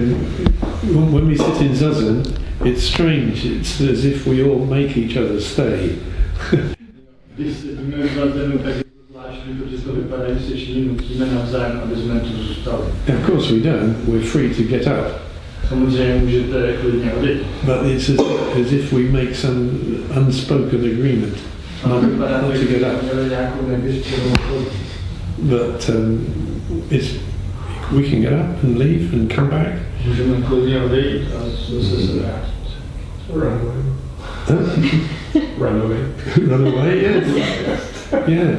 when we sit in zazen, it's strange. It's as if we all make each other stay. Když sedíme v zazenu, tak je to zvláštní, protože to vypadá, že se všichni nutíme navzájem, aby jsme tu zůstali. Of course we don't. We're free to get up. Samozřejmě můžete klidně odejít. But it's as if we make some unspoken agreement not to get up. But we can get up and leave and come back. Můžeme klidně odejít a zase se vrátit. Run away. Run away, yes. Yeah.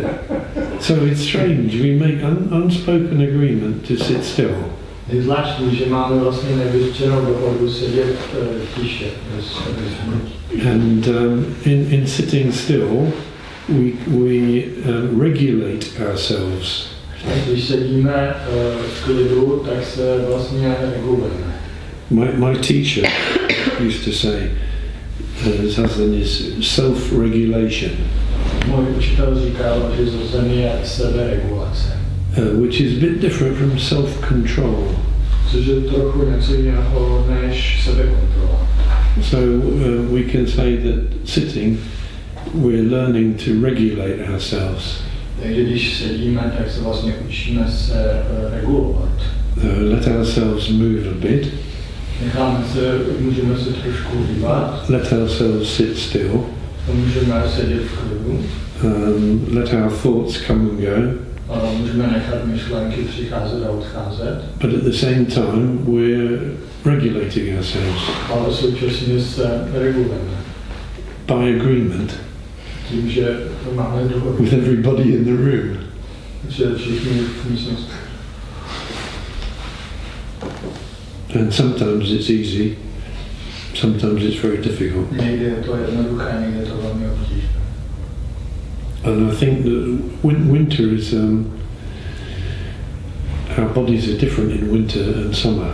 So it's strange. We make unspoken agreement to sit still. Je zvláštní, že máme vlastně nevyřčenou dohodu sedět tiše. And in sitting still, we regulate ourselves. Když sedíme v klidu, tak se vlastně regulujeme. My teacher used to say, zazen is self-regulation. Můj učitel říkal, že zazen je seberegulace. Which is a bit different from self-control. Což je trochu něco jiného než sebekontrola. So we can say that sitting, we're learning to regulate ourselves. Takže když sedíme, tak se vlastně učíme se regulovat. Let ourselves move a bit. Můžeme se trošku hýbat. Let ourselves sit still. Můžeme sedět v klidu. Let our thoughts come and go. Můžeme nechat myšlenky přicházet a odcházet. But at the same time, we're regulating ourselves. Ale současně se regulujeme. By agreement. Tím, že máme dohodu. With everybody in the room. Že všichni v místnosti. And sometimes it's easy, sometimes it's very difficult. Někdy je to jednoduché, někdy je to velmi obtížné. And I think that winter is, our bodies are different in winter and summer.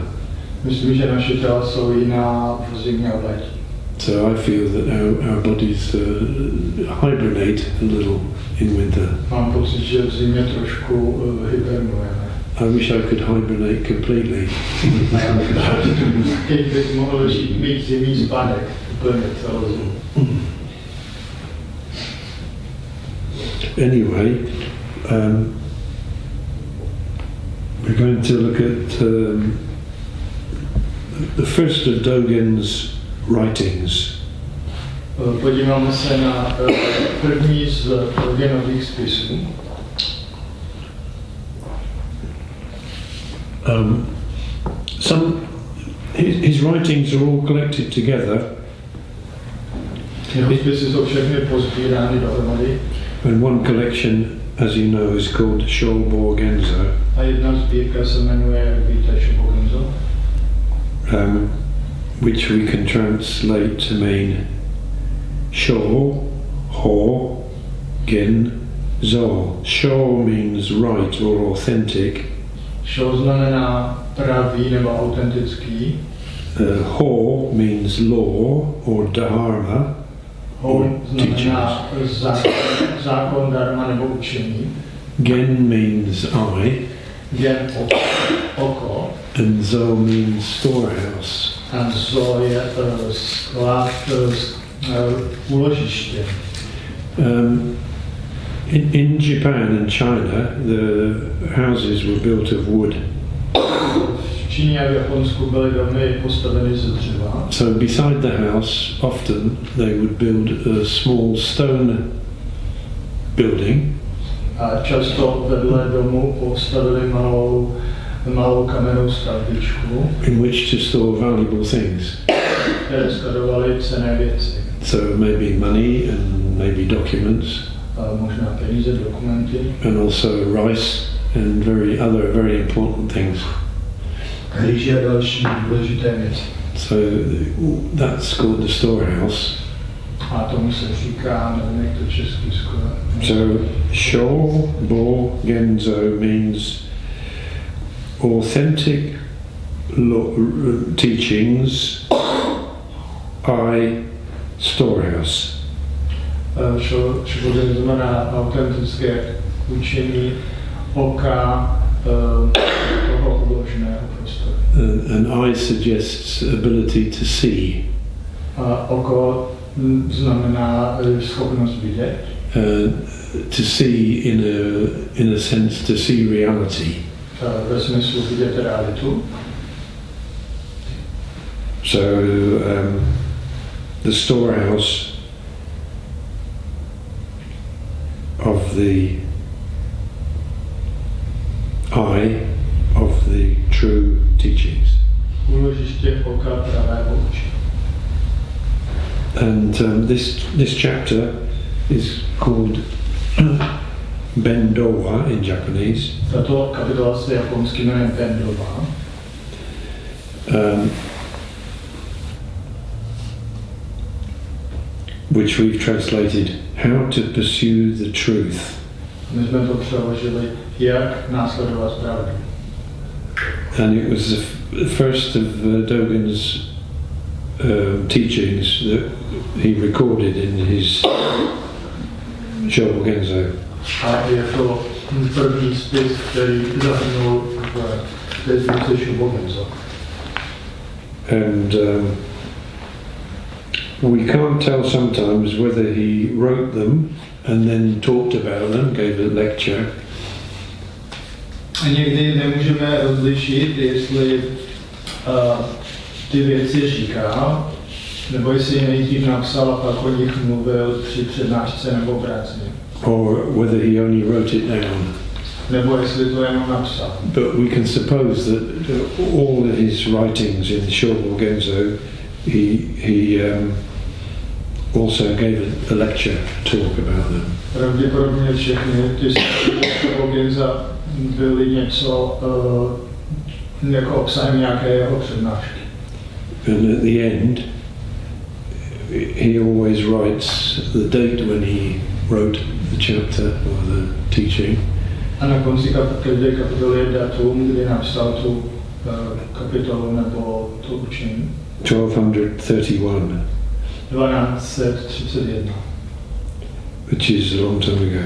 Myslím, že naše těla jsou jiná v zimě a létě. So I feel that our bodies hibernate a little in winter. Mám pocit, že v zimě trošku hibernujeme. I wish I could hibernate completely. Teď bych mohl mít zimní spánek úplně celou zimu. Anyway, we're going to look at the first of Dogen's writings. Podíváme se na první z Dogenových spisů. His writings are all collected together. Jeho spisy jsou všechny pozbírány dohromady. And one collection, as you know, is called Shōbo Genzo. A jedna sbírka se jmenuje, jak víte, Shōbo Genzo. Which we can translate to mean Shō, Ho, Gen, Zo. Shō means right or authentic. Shō znamená pravý nebo autentický. Ho means law or dharma. Ho znamená zákon, dharma nebo učení. Gen means eye. Gen oko. And Zo means storehouse. A Zo je sklad, úložiště. In Japan and China, the houses were built of wood. V Číně a v Japonsku byly domy postaveny ze dřeva. So beside the house, often they would build a small stone building. A často vedle domu postavili malou kamennou stavbičku, in which to store valuable things. které skladovaly cenné věci. So maybe money and maybe documents. Možná peníze, dokumenty. And also rice and other very important things. Rýži a další důležité věci. So that's called the storehouse. A tomu se říká, nevím jak to česky skoro. So Shōbo Genzo means authentic teachings, storehouse. Shōbogen znamená autentické učení oka toho obloženého prostoru. An eye suggests ability to see. Oko znamená schopnost vidět. To see in a sense to see reality. Ve smyslu vidět realitu. So the storehouse of the eye of the true teachings. Úložiště oka pravého uči. And this chapter is called Bendōwa in Japanese. Tato kapitola se japonsky jmenuje Bendōwa. Which we've translated How to Pursue the Truth. My jsme to přeložili Jak následovat pravdu. And it was the first of Dogen's teachings that he recorded in his Shobogenzo. A je to první spis, který zahrnul v té spise Shobogenzo. And we can't tell sometimes whether he wrote them and then talked about them, gave a lecture. A někdy nemůžeme rozlišit, jestli ty věci říkal, nebo jestli je nejdřív napsal a pak o nich mluvil při přednášce nebo obráceně. Or whether he only wrote it down. Nebo jestli to jenom napsal. But we can suppose that all of his writings in Shobogenzo, he also gave a lecture, a talk about them. Pravděpodobně všechny ty Shobogenza byly něco jako obsahem nějaké jeho přednášky. And at the end, he always writes the date when he wrote the chapter or the teaching. A na konci každé kapitoly je datum, kdy napsal tu kapitolu nebo to učení. 1231. 1231. Which is a long time ago.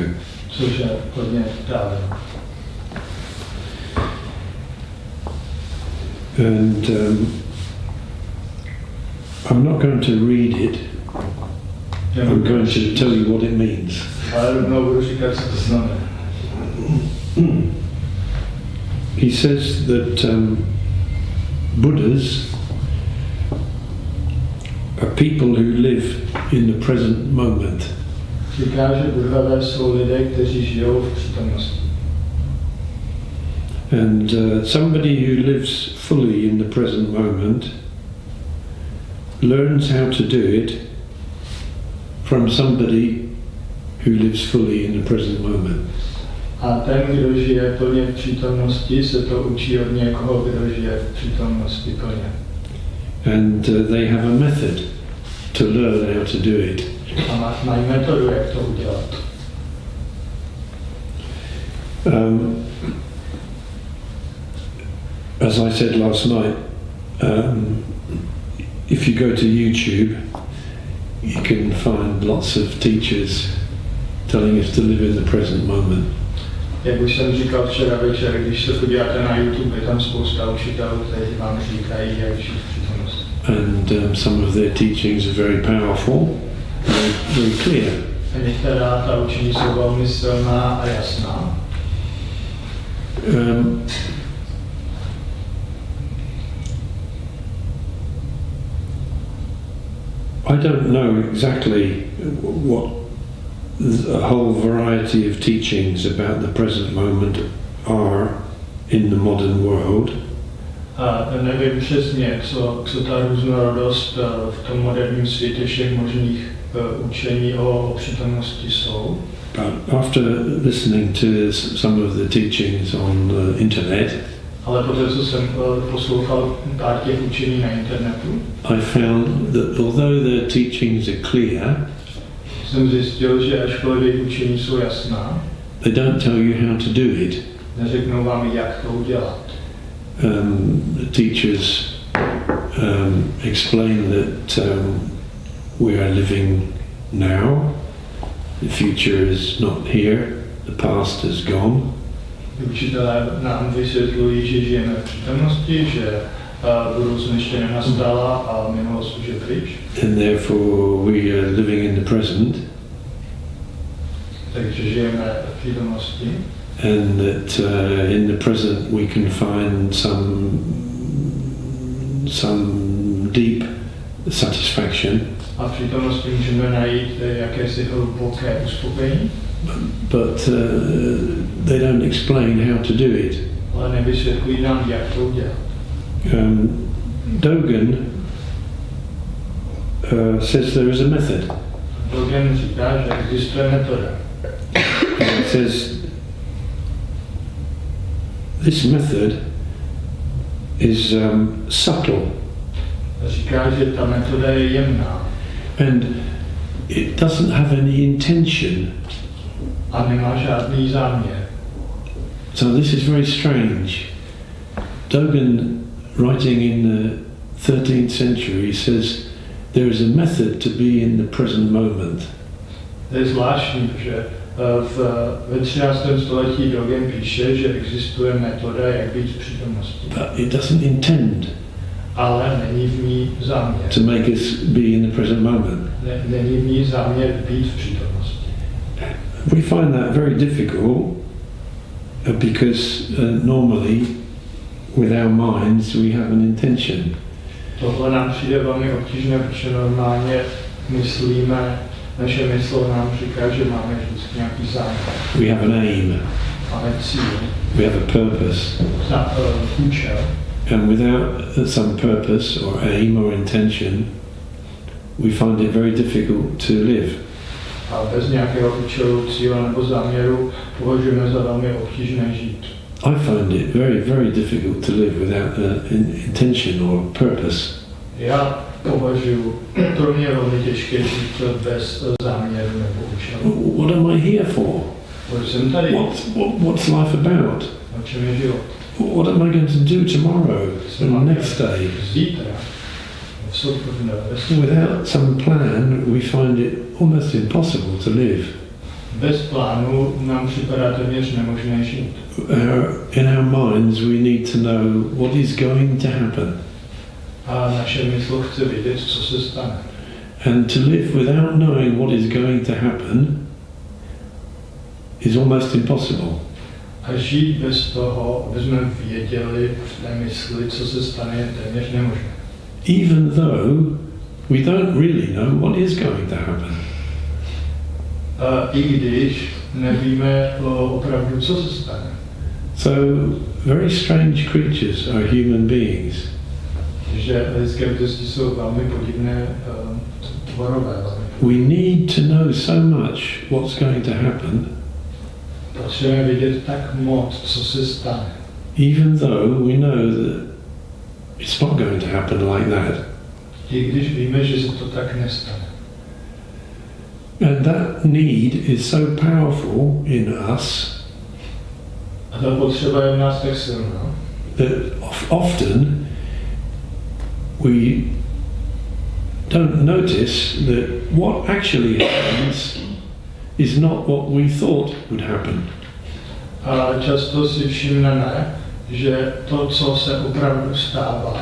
Což je hodně dávno. And I'm not going to read it. I'm going to tell you what it means. Ale rovnou budu říkat, co to znamená. He says that Buddhas are people who live in the present moment. Říká, že Buddhavé jsou lidé, kteří žijou v přítomnosti. And somebody who lives fully in the present moment learns how to do it from somebody who lives fully in the present moment. A ten, kdo žije plně v přítomnosti, se to učí od někoho, kdo žije v přítomnosti plně. And they have a method to learn how to do it. A mají metodu, jak to udělat. As I said last night, if you go to YouTube, you can find lots of teachers telling us to live in the present moment. Jak už jsem říkal včera večer, když se podíváte na YouTube, je tam spousta učitelů, kteří vám říkají, jak žít v přítomnosti. And some of their teachings are very powerful, very clear. A některá ta učení jsou velmi silná a jasná. I don't know exactly what a whole variety of teachings about the present moment are in the modern world. A nevím přesně, co ta různorodost v tom moderním světě všech možných učení o přítomnosti jsou. But after listening to some of the teachings on the internet, ale poté, co jsem poslouchal pár těch učení na internetu, I found that although their teachings are clear, jsem zjistil, že ačkoliv jejich učení jsou jasná, they don't tell you how to do it. Neřeknou vám, jak to udělat. The teachers explain that we are living now, the future is not here, the past is gone. Učitelé nám vysvětlují, že žijeme v přítomnosti, že budoucnost ještě nenastala a minulost už je pryč. And therefore we are living in the present. Takže žijeme v přítomnosti. And that in the present we can find some deep satisfaction. A v přítomnosti můžeme najít jakési hluboké uspokojení. But they don't explain how to do it. Ale nevysvětlují nám, jak to udělat. Dogen says there is a method. Dogen říká, že existuje metoda. It says this method is subtle. Říká, že ta metoda je jemná. And it doesn't have any intention. A nemá žádný záměr. So this is very strange. Dogen, writing in the 13th century, says there is a method to be in the present moment. To je zvláštní, že ve 13. století Dogen píše, že existuje metoda, jak být v přítomnosti. But it doesn't intend Ale není v ní záměr. to make us be in the present moment. Není v ní záměr být v přítomnosti. We find that very difficult because normally with our minds we have an intention. Tohle nám přijde velmi obtížné, protože normálně myslíme, naše mysl nám říká, že máme vždycky nějaký záměr. We have an aim. Máme cíl. We have a purpose. Účel. And without some purpose or aim or intention, we find it very difficult to live. A bez nějakého účelu, cíle nebo záměru považujeme za velmi obtížné žít. I find it very, very difficult to live without intention or purpose. Já považuji pro mě velmi těžké žít bez záměru nebo účelu. What am I here for? Proč jsem tady? What's life about? O čem je život? What am I going to do tomorrow or next day? Zítra. Without some plan, we find it almost impossible to live. Bez plánu nám připadá téměř nemožné žít. In our minds, we need to know what is going to happen. A naše mysl chce vědět, co se stane. And to live without knowing what is going to happen is almost impossible. A žít bez toho, aby jsme věděli v té mysli, co se stane, je téměř nemožné. Even though we don't really know what is going to happen. I když nevíme opravdu, co se stane. So, very strange creatures are human beings. Že lidské bytosti jsou velmi podivné tvorové. We need to know so much what's going to happen. Potřebujeme vědět tak moc, co se stane. Even though we know that it's not going to happen like that. I když víme, že se to tak nestane. And that need is so powerful in us. A ta potřeba je v nás tak silná. That often we don't notice that what actually happens is not what we thought would happen. A často si všimneme, že to, co se opravdu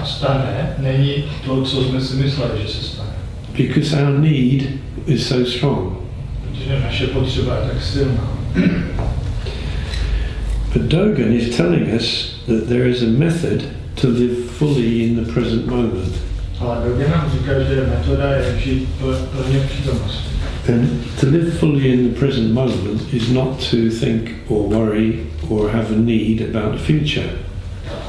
stane, není to, co jsme si mysleli, že se stane. Because our need is so strong. Protože naše potřeba je tak silná. But Dogen is telling us that there is a method to live fully in the present moment. Ale Dogen nám říká, že metoda je žít plně v přítomnosti. And to live fully in the present moment is not to think or worry or have a need about the future.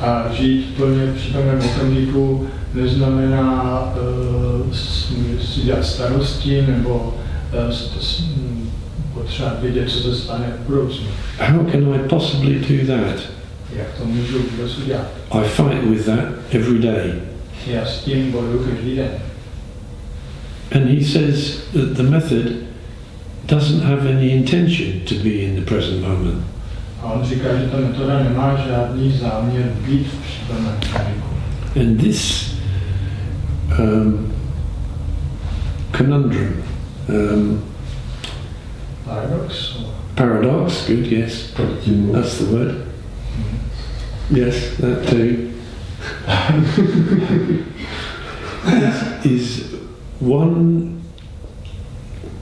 A žít plně v přítomném okamžiku neznamená si dělat starosti nebo potřeba vědět, co se stane v budoucnu. How can I possibly do that? Jak to můžu vůbec udělat? I fight with that every day. Já s tím bojuju každý den. And he says that the method doesn't have any intention to be in the present moment. A on říká, že ta metoda nemá žádný záměr být v přítomném okamžiku. And this conundrum, Paradox? paradox, good, yes, that's the word. Yes, that too. is one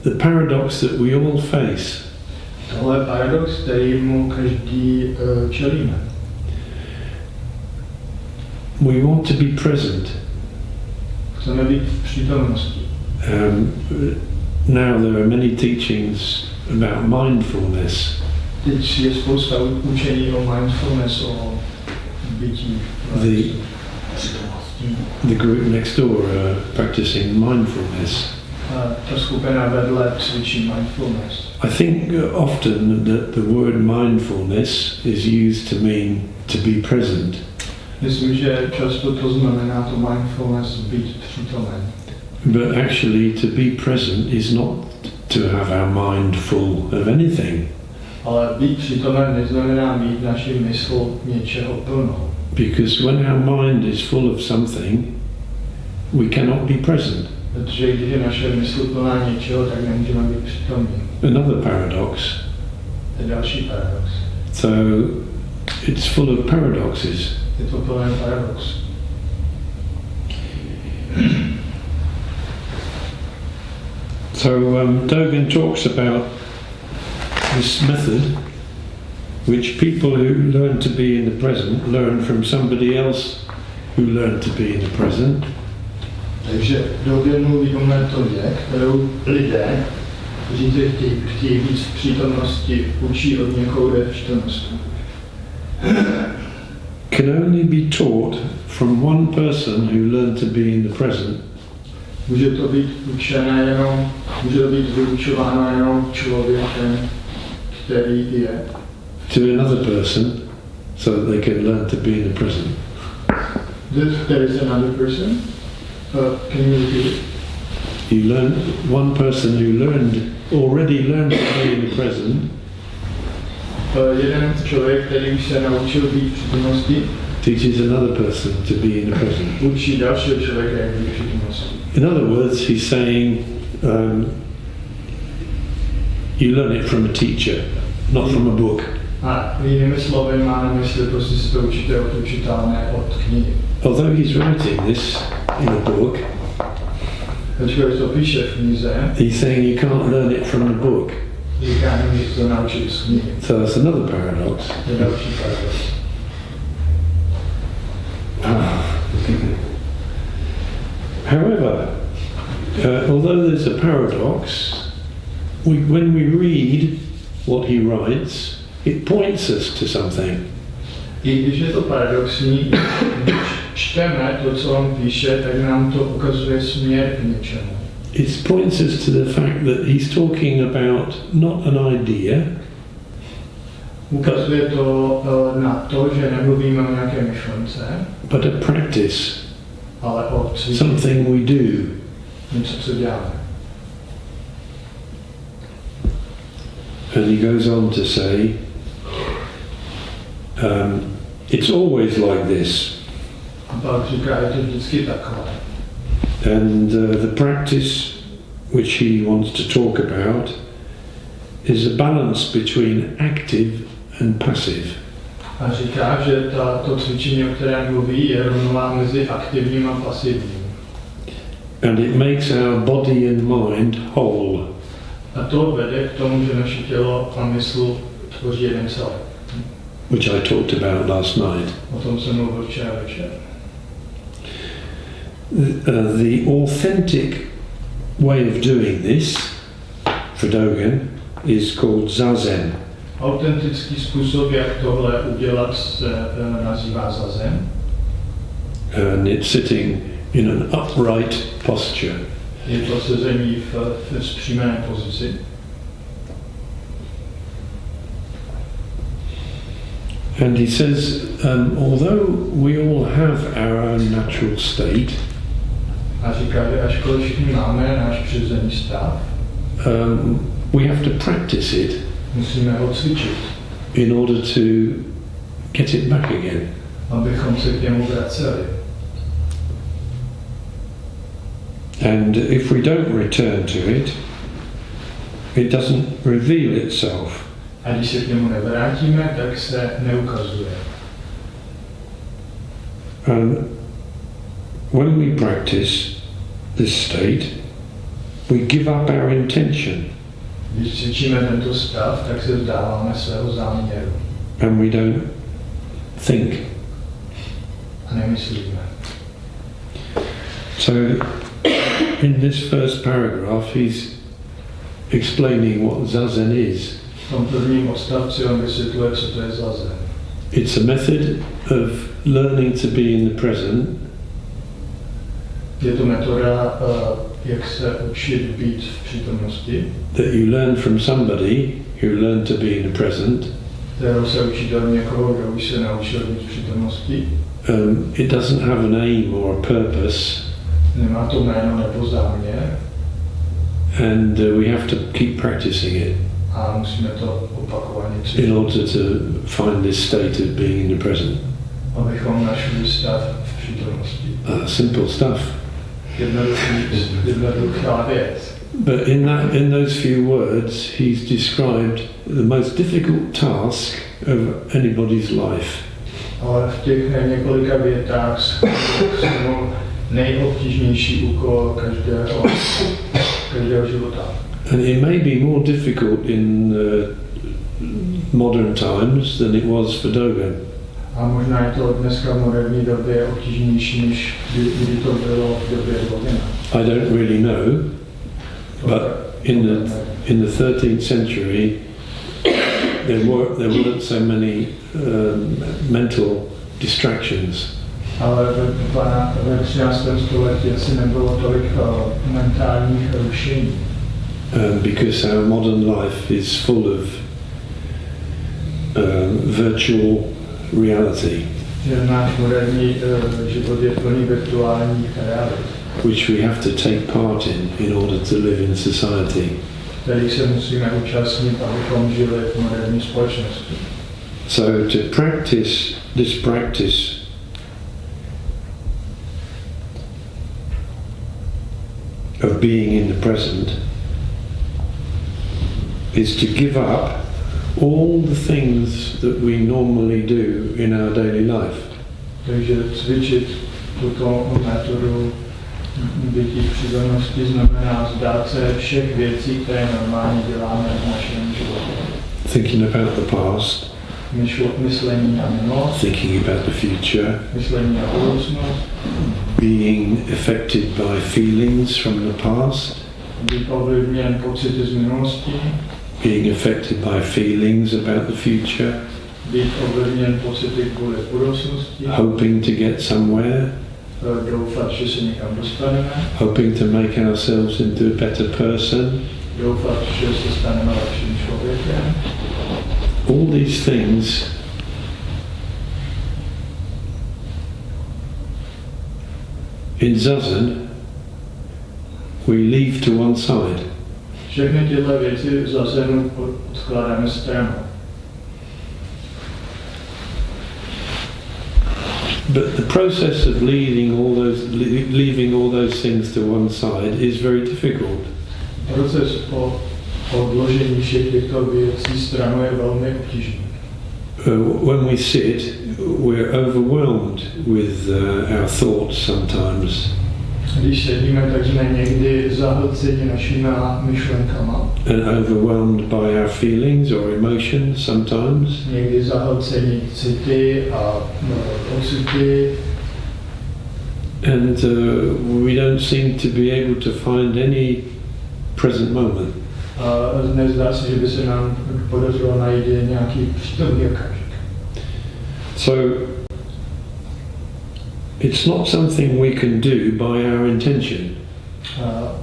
the paradox that we all face. Tohle je paradox, kterému každý čelíme. We want to be present. Chceme být v přítomnosti. Now there are many teachings about mindfulness. Teď je spousta učení o mindfulness, o bytí. The group next door are practicing mindfulness. Ta skupina vedle cvičí mindfulness. I think often that the word mindfulness is used to mean to be present. Myslím, že často to znamená to mindfulness, být přítomen. But actually to be present is not to have our mind full of anything. Ale být přítomen neznamená mít naši mysl něčeho plnou. Because when our mind is full of something, we cannot be present. Protože když je naše mysl plná něčeho, tak nemůžeme být přítomní. Another paradox. To je další paradox. So it's full of paradoxes. Je to plné paradox. So Dogen talks about this method which people who learn to be in the present learn from somebody else who learned to be in the present. Takže Dogen mluví o metodě, kterou lidé, kteří chtějí být v přítomnosti, učí od někoho ve přítomnosti. Can only be taught from one person who learned to be in the present. Může to být učené jenom, může to být vyučováno jenom člověkem, který je. To another person, so that they can learn to be in the present. There is another person. Can you repeat it? You learn one person who already learned to be in the present. Jeden člověk, který už se naučil být v přítomnosti, teaches another person to be in the present. Učí dalšího člověka, jak být v přítomnosti. In other words, he's saying you learn it from a teacher, not from a book. A jinými slovy má na mysli, prostě si to učíte od učitele, ne od knihy. Although he's writing this in a book, ačkoliv to píše v knize, he's saying you can't learn it from the book. Říká, nemůžete to naučit z knihy. So that's another paradox. To je další paradox. However, although there's a paradox, when we read what he writes, it points us to something. I když je to paradoxní, když čteme to, co on píše, tak nám to ukazuje směr k něčemu. It points us to the fact that he's talking about not an idea, ukazuje to na to, že nemluvíme o nějaké myšlence, but a practice, ale o cvičení. something we do. Něco, co děláme. And he goes on to say, it's always like this. A pak říká, je to vždycky takové. And the practice which he wants to talk about is a balance between active and passive. A říká, že to cvičení, o kterém mluví, je rovnováha mezi aktivním a pasivním. And it makes our body and mind whole. A to vede k tomu, že naše tělo a mysl tvoří jeden celek. Which I talked about last night. O tom jsem mluvil včera večer. The authentic way of doing this for Dogen is called zazen. Autentický způsob, jak tohle udělat, se nazývá zazen. And it's sitting in an upright posture. Je to sezení v zpřímené pozici. And he says, although we all have our own natural state, A říká, že ačkoliv všichni máme náš přirozený stav, we have to practice it musíme ho cvičit, in order to get it back again. abychom se k němu vraceli. And if we don't return to it, it doesn't reveal itself. A když se k němu nevrátíme, tak se neukazuje. And when we practice this state, we give up our intention. Když cvičíme tento stav, tak se vzdáváme svého záměru. And we don't think. A nemyslíme. So, in this first paragraph, he's explaining what Zazen is. V tom prvním odstavci on vysvětluje, co to je zazen. It's a method of learning to be in the present. Je to metoda, jak se učit být v přítomnosti. That you learn from somebody who learned to be in the present. Kterou se učíte od někoho, kdo už se naučil být v přítomnosti. It doesn't have an aim or a purpose. Nemá to jméno nebo záměr. And we have to keep practicing it. A musíme to opakovaně cvičit. In order to find this state of being in the present. Abychom našli stav v přítomnosti. Simple stuff. Jednoduchá věc. But in those few words, he's described the most difficult task of anybody's life. Ale v těch několika větách jsou nejobtížnější úkol každého života. And it may be more difficult in modern times than it was for Dogen. A možná je to dneska v moderní době obtížnější, než kdy to bylo v době Dogena. I don't really know, but in the 13th century there weren't so many mental distractions. Ale ve 13. století asi nebylo tolik mentálních rušení. Because our modern life is full of virtual reality, že náš moderní život je plný virtuálních realit, which we have to take part in order to live in society. Kterých se musíme účastnit, abychom žili v moderní společnosti. So to practice this practice of being in the present is to give up all the things that we normally do in our daily life. Takže cvičit tuto metodu bytí v přítomnosti znamená vzdát se všech věcí, které normálně děláme v našem životě. Thinking about the past, myšlení na minulost, thinking about the future, myšlení na budoucnost, being affected by feelings from the past, být ovlivněn pocity z minulosti, being affected by feelings about the future, být ovlivněn pocity kvůli budoucnosti, hoping to get somewhere, doufat, že se někam dostaneme, hoping to make ourselves into a better person. doufat, že se staneme lepším člověkem. All these things in Zazen we leave to one side. Všechny tyhle věci za zenu odkládáme stranou. But the process of leaving all those things to one side is very difficult. Proces odložení všech těchto věcí stranou je velmi obtížný. When we sit, we're overwhelmed with our thoughts sometimes. Když sedíme, tak jsme někdy zahlceni našimi myšlenkama. And overwhelmed by our feelings or emotions sometimes. Někdy zahlceni city a pocity. And we don't seem to be able to find any present moment. A nezdá se, že by se nám podařilo najít nějaký přítomný okamžik. So it's not something we can do by our intention.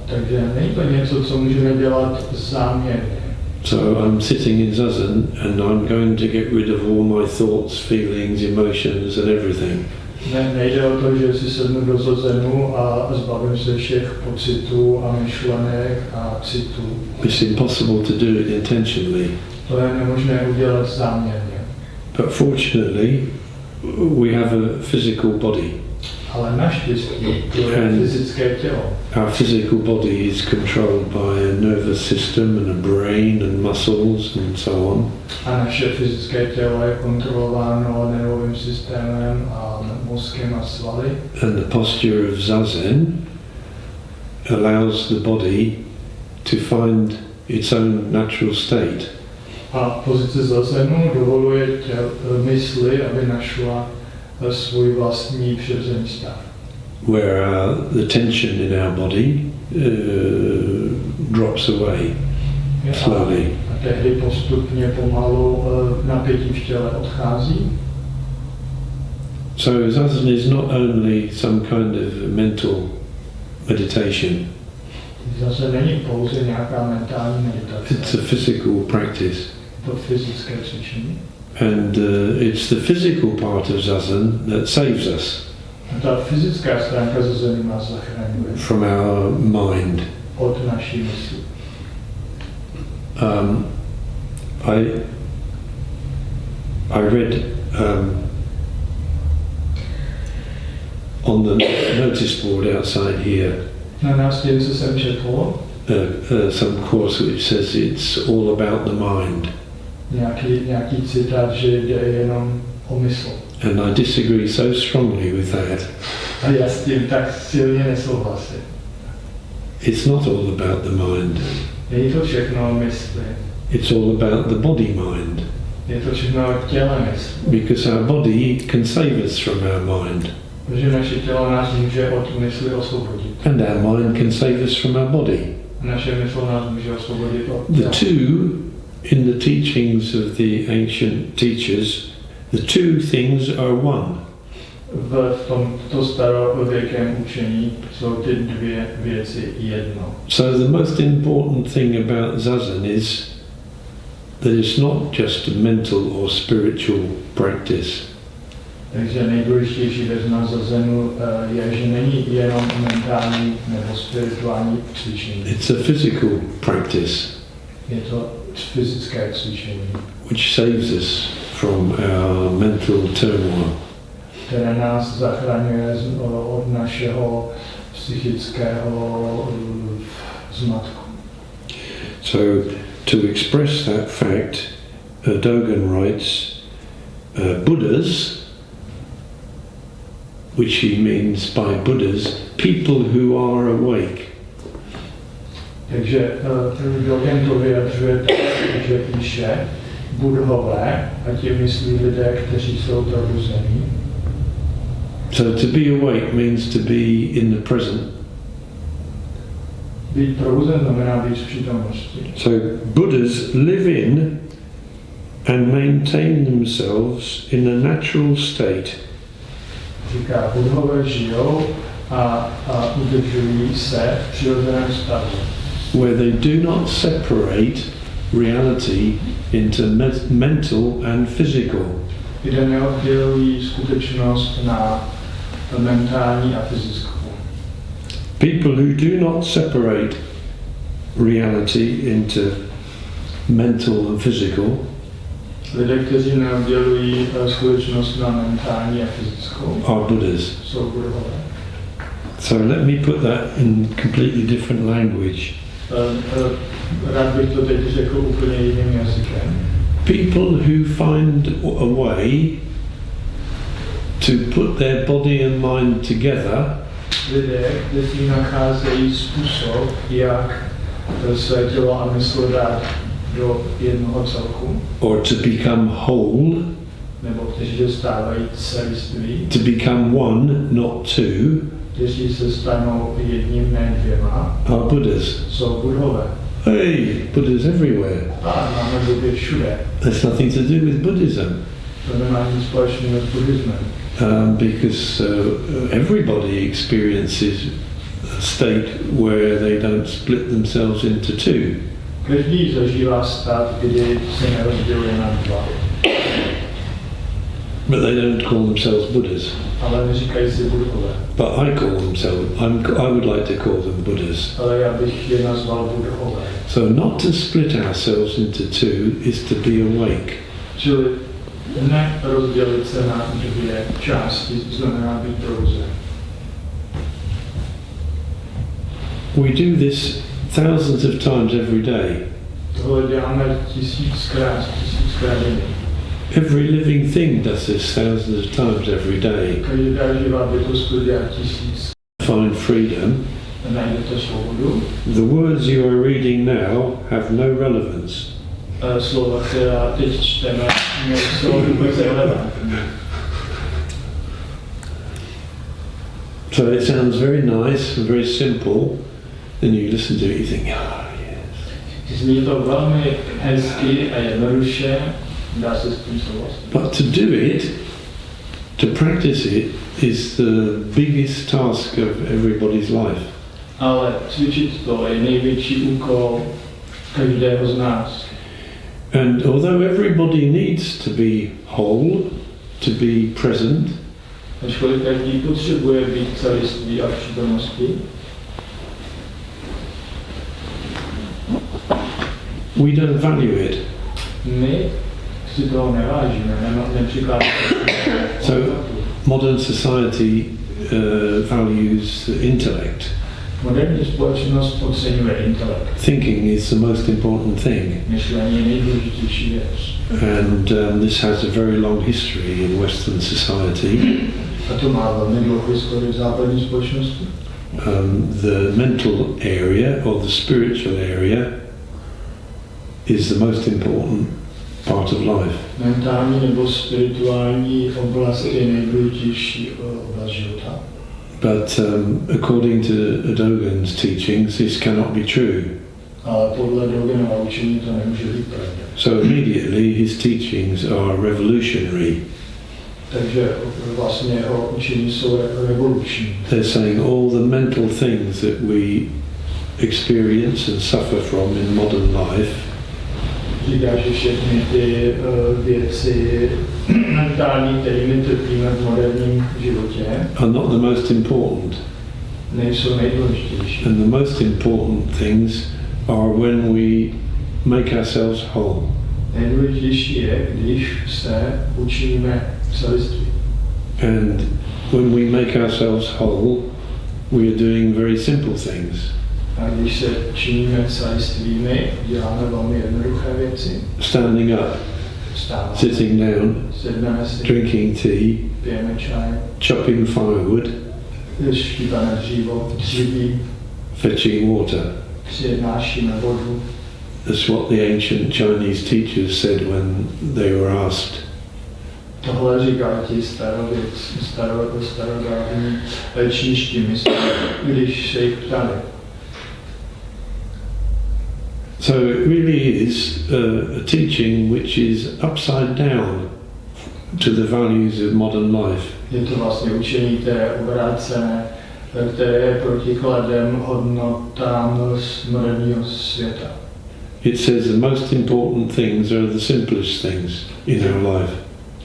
Takže není to něco, co můžeme dělat záměrně. So I'm sitting in Zazen and I'm going to get rid of all my thoughts, feelings, emotions and everything. Nejde o to, že si sednu do zazenu a zbavím se všech pocitů a myšlenek a citů. It's impossible to do it intentionally. To je nemožné udělat záměrně. But fortunately, we have a physical body. Ale naštěstí to je fyzické tělo. Our physical body is controlled by a nervous system and a brain and muscles and so on. A naše fyzické tělo je kontrolováno nervovým systémem a mozkem a svaly. And the posture of zazen allows the body to find its own natural state. A pozice zazenu dovoluje mysli, aby našla svůj vlastní přirozený stav. Where the tension in our body drops away slowly. A tehdy postupně pomalu napětí v těle odchází. So zazen is not only some kind of mental meditation. Zase není pouze nějaká mentální meditace. It's a physical practice. To fyzické cvičení. And it's the physical part of zazen that saves us. A ta fyzická stránka zazenu nás zachraňuje. From our mind. Od naší mysli. I read on the notice board outside here Na návštěvce jsem četl some course which says it's all about the mind. nějaký citát, že jde jenom o mysl. And I disagree so strongly with that. A já s tím tak silně nesouhlasím. It's not all about the mind. Není to všechno o mysli. It's all about the body mind. Je to všechno o těle mysli. Because our body can save us from our mind. Protože naše tělo nás může od mysli osvobodit. And our mind can save us from our body. Naše mysl nás může osvobodit od The těla. two, in the teachings of the ancient teachers, the two things are one. V tomto starověkém učení jsou ty dvě věci jedno. So the most important thing about zazen is that it's not just a mental or spiritual practice. Takže nejdůležitější věc na zazenu je, že není jenom mentální nebo spirituální cvičení. It's a physical practice. Je to fyzické cvičení, which saves us from our mental turmoil. které nás zachraňuje od našeho psychického zmatku. So, to express that fact, Dogen writes, Buddhas, which he means by Buddhas, people who are awake. Takže Dogen to vyjadřuje tak, že píše Budhové, a tím myslí lidé, kteří jsou probuzení. So to be awake means to be in the present. Být probuzen znamená být v přítomnosti. So Buddhas live in and maintain themselves in a natural state. Říká, Budhové žijou a udržují se v přirozeném stavu. Where they do not separate reality into mental and physical. Kde neoddělují skutečnost na mentální a fyzickou. People who do not separate reality into mental and physical Lidé, kteří neoddělují skutečnost na mentální a fyzickou, are Buddhas. jsou Budhové. So let me put that in completely different language. Rád bych to teď řekl úplně jiným jazykem. People who find a way to put their body and mind together Lidé, kteří nacházejí způsob, jak své tělo a mysl dát do jednoho celku, or to become whole, nebo kteří se stávají celiství, to become one, not two, kteří se stanou jedním, ne dvěma, are Buddhas. jsou Budhové. Hey, Buddhas everywhere. A máme Budhy všude. That's nothing to do with Buddhism. To nemá nic společného s buddhismem. Because everybody experiences a state where they don't split themselves into two. Každý zažívá stav, kdy se nerozděluje na dva. But they don't call themselves Buddhas. Ale neříkají si Budhové. But I call themselves, I would like to call them Buddhas. Ale já bych je nazval Budhové. So not to split ourselves into two is to be awake. Čili nerozdělit se na dvě části znamená být probuzen. We do this thousands of times every day. Tohle děláme tisíckrát denně. Every living thing does this thousands of times every day. Každá živá bytost to dělá tisíc. Find freedom. Najdete svobodu. The words you are reading now have no relevance. Slova, která teď čteme, nejsou vůbec relevantní. So it sounds very nice and very simple. Then you listen to it, you think, yes. Zní to velmi hezky a jednoduše, dá se s tím souhlasit. But to do it, to practice it, is the biggest task of everybody's life. Ale cvičit to je největší úkol každého z nás. And although everybody needs to be whole, to be present, Ačkoliv každý potřebuje být celiství a v přítomnosti, we don't value it. my si toho nevážíme, nepřikládáme. So modern society values the intellect. Moderní společnost oceňuje intelekt. Thinking is the most important thing. Myšlení je nejdůležitější věc. And this has a very long history in Western society. A to má velmi dlouhou historii v západní společnosti. The mental area or the spiritual area is the most important part of life. Mentální nebo spirituální oblast je nejdůležitější oblast života. But according to Dogen's teachings, this cannot be true. Ale podle Dogenova učení to nemůže být pravda. So immediately his teachings are revolutionary. Takže vlastně jeho učení jsou revoluční. They're saying all the mental things that we experience and suffer from in modern life Říká, že všechny ty věci mentální, kterými trpíme v moderním životě, are not the most important. nejsou nejdůležitější. And the most important things are when we make ourselves whole. Nejdůležitější je, když se učíme celiství. And when we make ourselves whole, we are doing very simple things. A když se činíme celistvými, děláme velmi jednoduché věci. Standing up, Vstáváme, sitting down, sedneme si, drinking tea, pijeme čaj, chopping firewood, štípeme dříví, fetching water. přinášíme vodu. That's what the ancient Chinese teachers said when they were asked. Tohle říkali ti starodávní čínští mistři, když se jich ptali. So it really is a teaching which is upside down to the values of modern life. Je to vlastně učení, které je obrácené, které je protikladem hodnotám z moderního světa. It says the most important things are the simplest things in our life.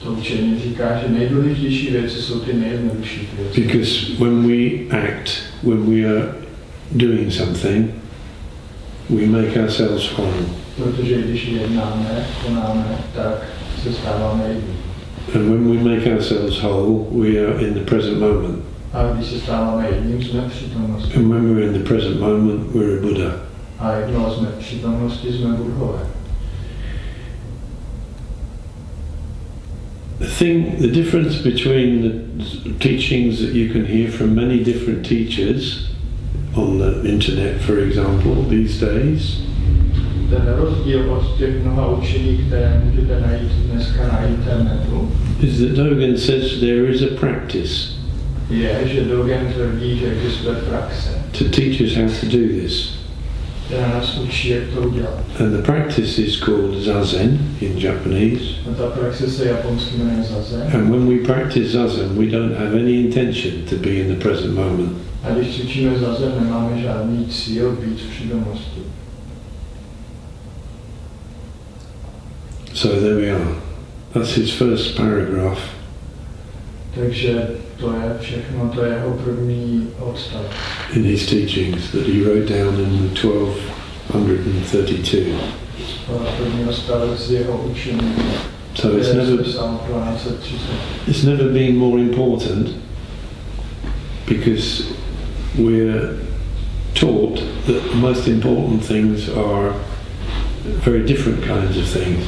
To učení říká, že nejdůležitější věci jsou ty nejjednodušší věci. Because when we act, when we are doing something, we make ourselves whole. Protože když jednáme, konáme, tak se stáváme jedním. And when we make ourselves whole, we are in the present moment. A když se stáváme jedním, jsme v přítomnosti. And when we're in the present moment, we're a Buddha. A jakmile jsme v přítomnosti, jsme budhové. The difference between the teachings that you can hear from many different teachers on the internet, for example, these days, Ten rozdíl od těch mnoha učení, které můžete najít dneska na internetu, is that Dogen says there is a practice je, že Dogen tvrdí, že existuje praxe, to teach us how to do this. která nás učí, jak to udělat. And the practice is called Zazen in Japanese. A ta praxe se japonsky jmenuje Zazen. And when we practice Zazen, we don't have any intention to be in the present moment. A když cvičíme Zazen, nemáme žádný cíl být v přítomnosti. So there we are. That's his first paragraph. Takže to je všechno, to je jeho první odstavec. In his teachings that he wrote down in 1232. První odstavec z jeho učení. So it's never been more important because we're taught that the most important things are very different kinds of things.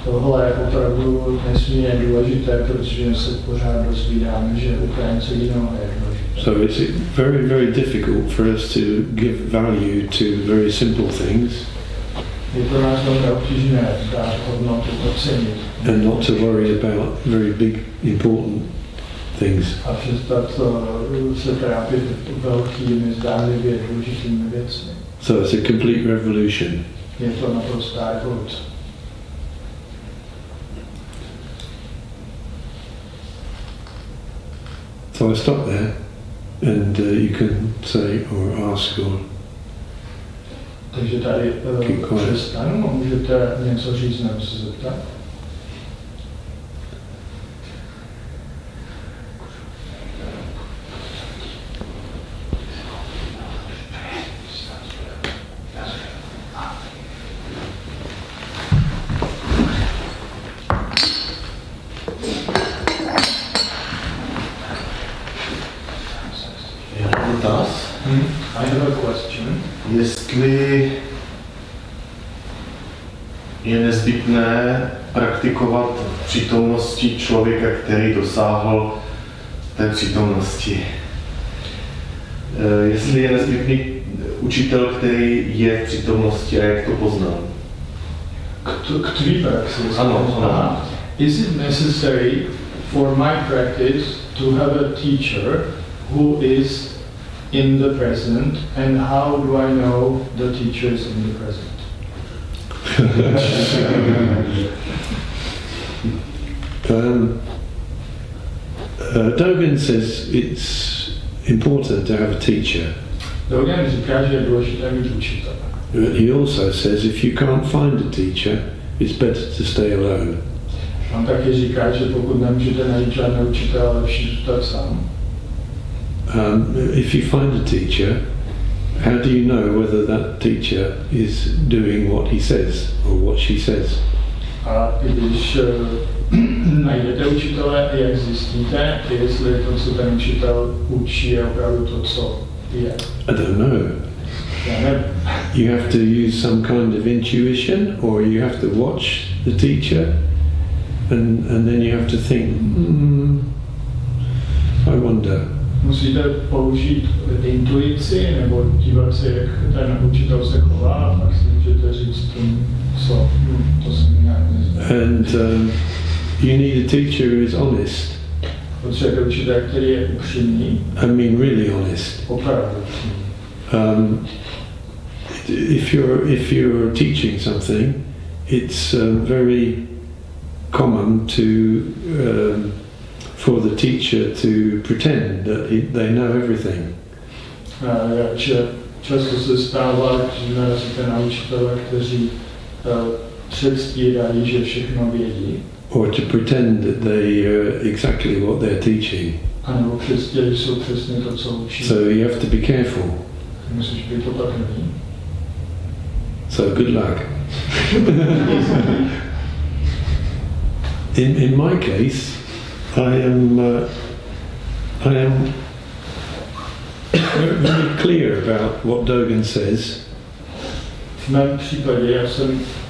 Tohle je opravdu nesmírně důležité, protože se pořád dozvídáme, že úplně něco jiného je důležité. So it's very, very difficult for us to give value to very simple things. Je pro nás velmi obtížné dát hodnotu, ocenit. And not to worry about very big, important things. A přestat se trápit velkými, zdánlivě důležitými věcmi. So it's a complete revolution. Je to naprostá evoluce. So I stop there, and you can say or ask or Takže tady přestanu a můžete něco říct nebo se zeptat. I have a question. Jestli je nezbytné praktikovat v přítomnosti člověka, který dosáhl té přítomnosti. Jestli je nezbytný učitel, který je v přítomnosti a jak to poznám. K tvý praxi. Ano. Is it necessary for my practice to have a teacher who is in the present, and how do I know the teacher is in the present? Dogen says it's important to have a teacher. Dogen říká, že je důležité mít učitele. He also says if you can't find a teacher, it's better to stay alone. On taky říká, že pokud nemůžete najít žádného učitele, lepší zůstat sám. If you find a teacher, how do you know whether that teacher is doing what he says or what she says? A když najdete učitele, jak zjistíte, jestli to, co ten učitel učí, je opravdu to, co je? I don't know. Já nevím. You have to use some kind of intuition, or you have to watch the teacher, and then you have to think, I wonder. Musíte použít intuici nebo dívat se, jak ten učitel se chová, a pak si můžete říct, co to se mi nějak nezdá. And you need a teacher who is honest. Potřebujete učitel, který je upřímný. I mean really honest. Opravdu upřímný. If you're teaching something, it's very common to for the teacher to pretend that they know everything. Často se stává, že narazíte na učitele, kteří předstírají, že všechno vědí. Or to pretend that they are exactly what they're teaching. A nebo předstírají, že jsou přesně to, co učí. So you have to be careful. Musíš být opatrný. So good luck. In my case, I am very clear about what Dogen says. V mém případě já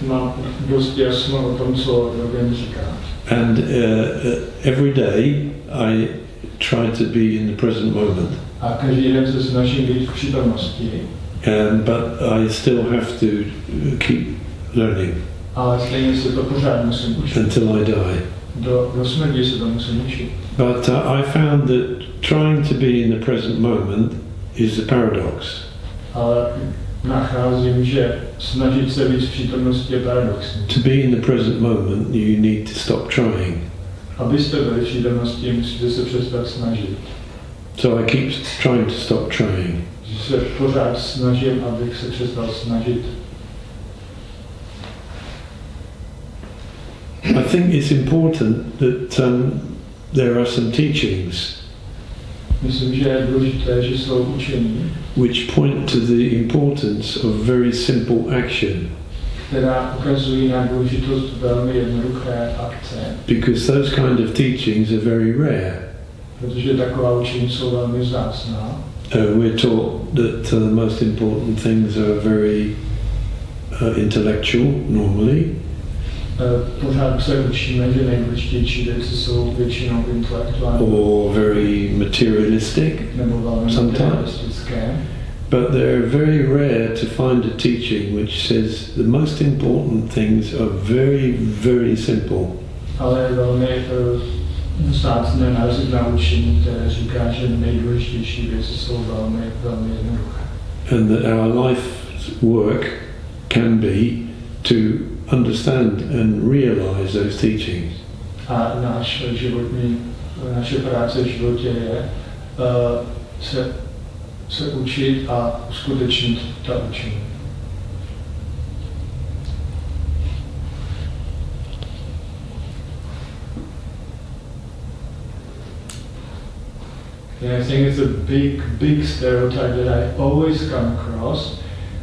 mám dost jasno o tom, co Dogen říká. And every day I try to be in the present moment. A každý den se snažím být v přítomnosti. But I still have to keep learning. Ale stejně se to pořád musím učit. Until I die. Do smrti se to musím učit. But I found that trying to be in the present moment is a paradox. Ale nacházím, že snažit se být v přítomnosti je paradoxní. To be in the present moment, you need to stop trying. Abyste byli v přítomnosti, musíte se přestat snažit. So I keep trying to stop trying. Že se pořád snažím, abych se přestal snažit. I think it's important that there are some teachings Myslím, že je důležité, že jsou učení, which point to the importance of very simple action. Která ukazují na důležitost velmi jednoduché akce. Because those kind of teachings are very rare. Protože taková učení jsou velmi vzácná. We're taught that the most important things are very intellectual, normally. Pořád se učíme, že nejdůležitější věci jsou většinou intelektuální or very materialistic nebo velmi sometimes. materialistické. But they're very rare to find a teaching which says the most important things are very, very simple. Ale je velmi vzácné narazit na učení, které říká, že nejdůležitější věci jsou velmi, velmi jednoduché. And that our life's work can be to understand and realize those teachings. A naše práce v životě je se učit a uskutečnit ta učení. And I think it's a big stereotype that I always come across,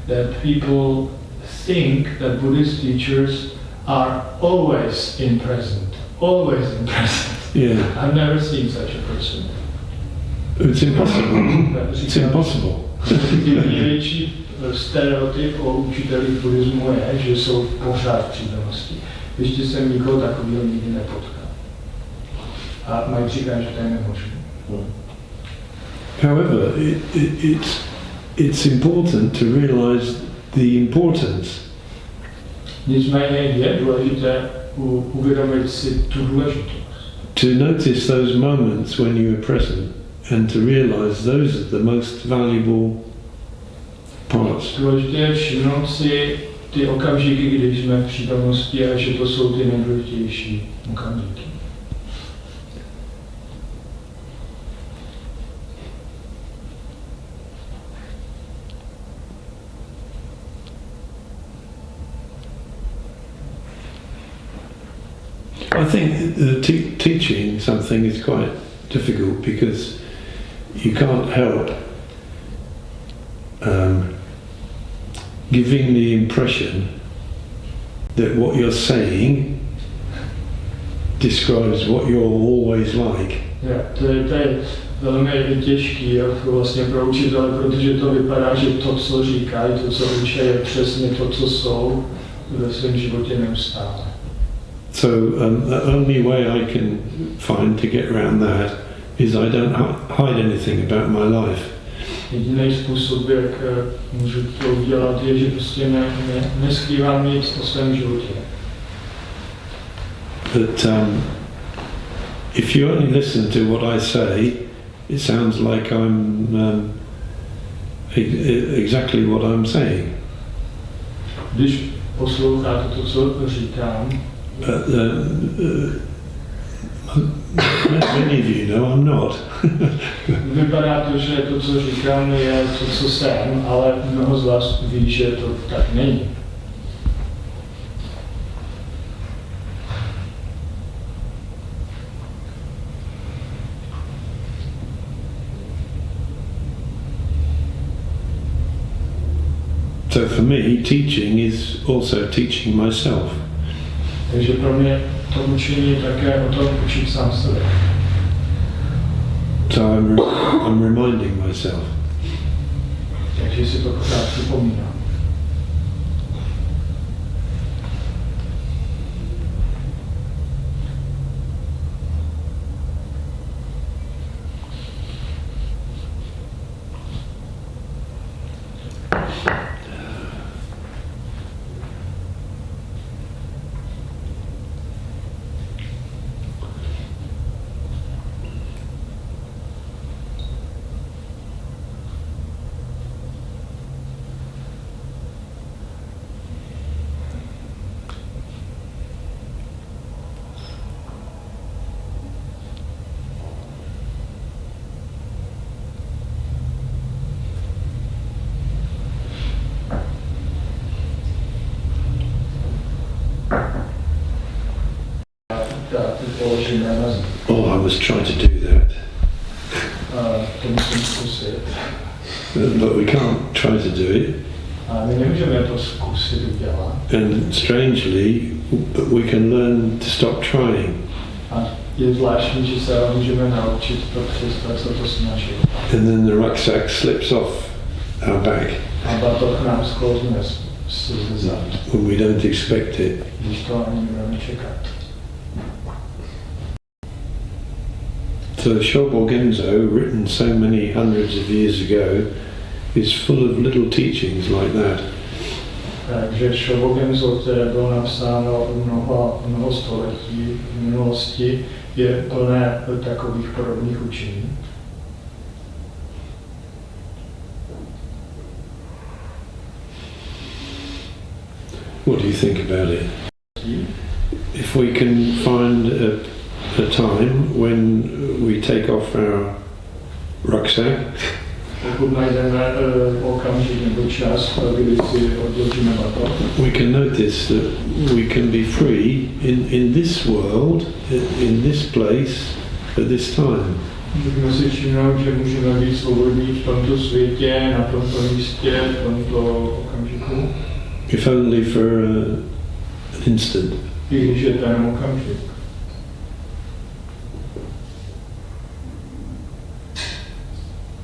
that people think that Buddhist teachers are always in present. Always in present. Yeah, I've never seen such a person. it's impossible. It's impossible. Největší stereotyp o učitelích buddhismu je, že jsou pořád v přítomnosti. Ještě jsem nikoho takového nikdy nepotkal. A mají říkat, že to je nemožné. However, it's important to realize the importance. Nicméně je důležité uvědomit si tu důležitost. To notice those moments when you are present and to realize those are the most valuable parts. Důležité je všimnout si ty okamžiky, kdy jsme v přítomnosti a že to jsou ty nejdůležitější okamžiky. I think teaching something is quite difficult because you can't help giving the impression that what you're saying describes what you're always like. To je velmi těžký jako vlastně pro učitele, protože to vypadá, že to, co říkají, to, co učí, je přesně to, co jsou ve svém životě neustále. So the only way I can find to get around that is I don't hide anything about my life. Jediný způsob, jak můžu to udělat, je, že prostě neskrývám nic o svém životě. But if you only listen to what I say, it sounds like I'm exactly what I'm saying. Když posloucháte to, co říkám, But many of you know I'm not. vypadá to, že to, co říkám, je to, co jsem, ale mnoho z vás ví, že to tak není. So for me, teaching is also teaching myself. Takže pro mě to učení je také o tom učit sám sebe. So I'm reminding myself. Takže si to pořád připomínám. Oh, I was trying to do that. To musím zkusit. But we can't try to do it. A my nemůžeme to zkusit udělat. And strangely, we can learn to stop trying. A je zvláštní, že se můžeme naučit to přestat se to snažit. And then the rucksack slips off our back. A batoh nám sklouzne z slze zad, when we don't expect it. když to ani nikdo nečeká. So Shobo Genzo, written so many hundreds of years ago, is full of little teachings like that. Takže Shobogenzo, které bylo napsáno mnoho století v minulosti, je plné takových podobných učení. What do you think about it? If we can find a time when we take off our rucksack, Pokud najdeme okamžik nebo čas, kdy si odložíme batoh, we can notice that we can be free in this world, in this place, at this time. můžeme si všimnout, že můžeme být svobodní v tomto světě, na tomto místě, v tomto okamžiku. If only for an instant. I když je to jenom okamžik.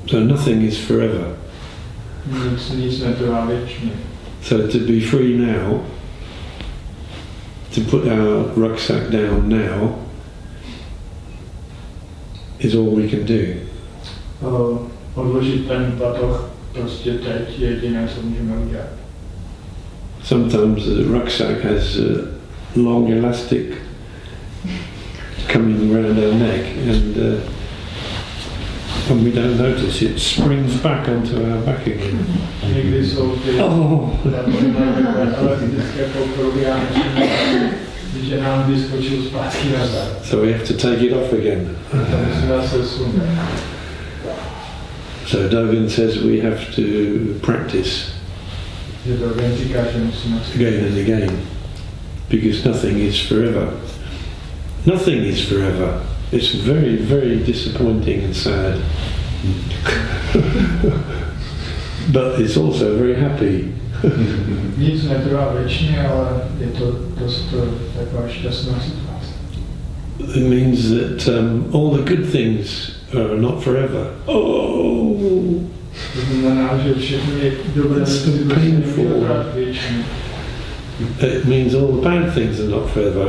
So nothing is forever. Nic netrvá věčně. So to be free now, to put our rucksack down now, is all we can do. Odložit ten batoh prostě teď je jediné, co můžeme udělat. Sometimes the rucksack has a long elastic coming around our neck, and when we don't notice, it springs back onto our back again. Někdy jsou ty elektrické pokrovy a že nám vyskočil zpátky nazad. So we have to take it off again. So Dogen says we have to practice again and again, because nothing is forever. Nothing is forever. It's very, very disappointing and sad. But it's also very happy. Nic netrvá věčně, ale je to dost taková šťastná situace. It means that all the good things are not forever. Oh, To znamená, že všechny dobré věci nebudou trvat věčně. It means all the bad things are not forever.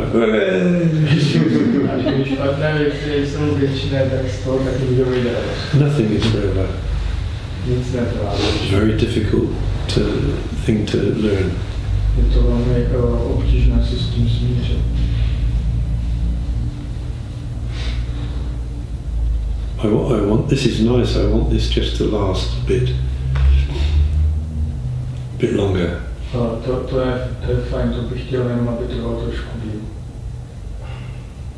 A když špatné věci jsou věčné, tak z toho taky můžeme vydělat. Nothing is forever. Nic netrvá It's věčně. very difficult thing to learn. Je to velmi obtížné se s tím smířit. I want this is nice. I want this just to last a bit longer. To je fajn, to bych chtěl jenom, aby trvalo trošku díl.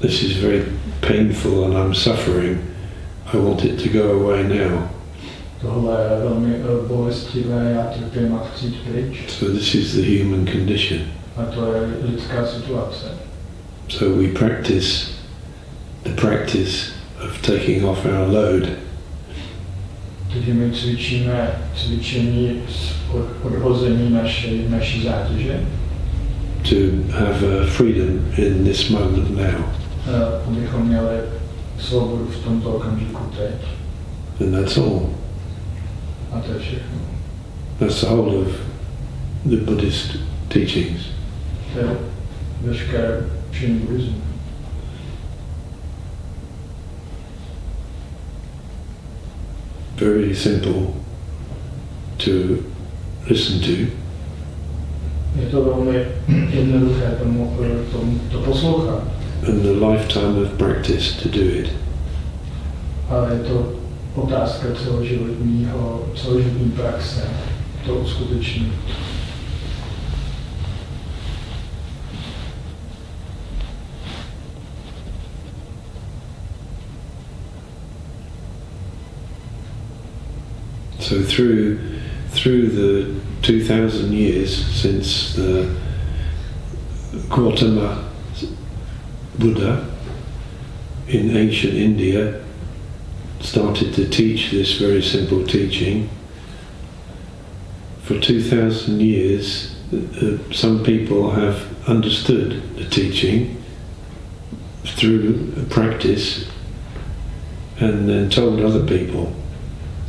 This is very painful and I'm suffering. I want it to go away now. Tohle je velmi bolestivé, já trpím a chci jít pryč. So this is the human condition. A to je lidská situace. So we practice the practice of taking off our load. Takže my cvičíme cvičení odhození naší zátěže. To have freedom in this moment now. Abychom měli svobodu v tomto okamžiku teď. And that's all. A to je všechno. That's the whole of the Buddhist teachings. To je veškeré učení buddhismu. Very simple to listen to. Je to velmi jednoduché to poslouchat. And a lifetime of practice to do it. Ale je to otázka celoživotní praxe to uskutečnit. So through the 2,000 years since the Gautama Buddha in ancient India started to teach this very simple teaching, for 2,000 years some people have understood the teaching through practice and then told other people.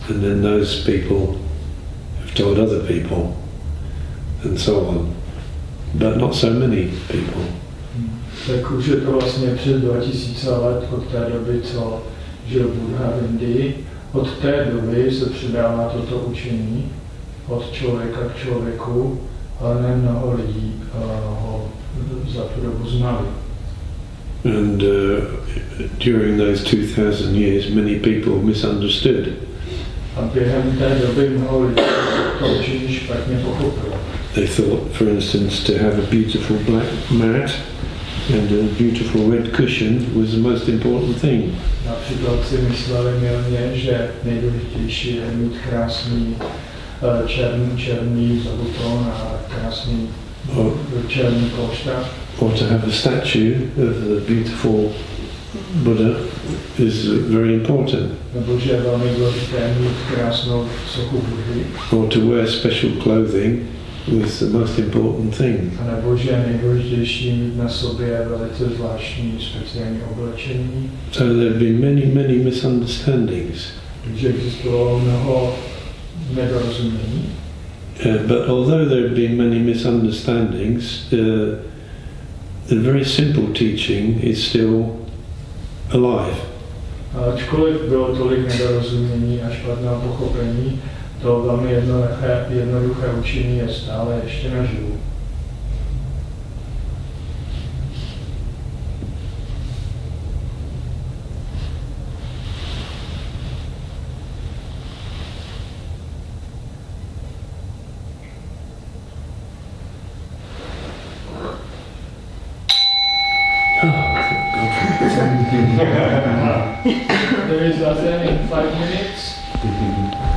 And then those people have told other people, and so on, but not so many people. Tak už je to vlastně přes 2000 let od té doby, co žil Buddha v Indii. Od té doby se předává toto učení od člověka k člověku, ale ne mnoho lidí ho za tu dobu znali. And during those 2000 years, many people misunderstood. A během té doby mnoho lidí to učení špatně pochopilo. They thought, for instance, to have a beautiful black mat and a beautiful red cushion was the most important thing. Například si mysleli mylně, že nejdůležitější je mít krásný černý zabuton a krásný černý polštář. Or to have a statue of the beautiful Buddha is very important. Nebo že je velmi důležité mít krásnou sochu Budhy. Or to wear special clothing was the most important thing. A nebo že je nejdůležitější mít na sobě velice zvláštní speciální oblečení. So there have been many misunderstandings. Takže existovalo mnoho nedorozumění. But although there have been many misunderstandings, the very simple teaching is still alive. Ačkoliv bylo tolik nedorozumění a špatného pochopení, to velmi jednoduché učení je stále ještě naživu. There is in 5 minutes.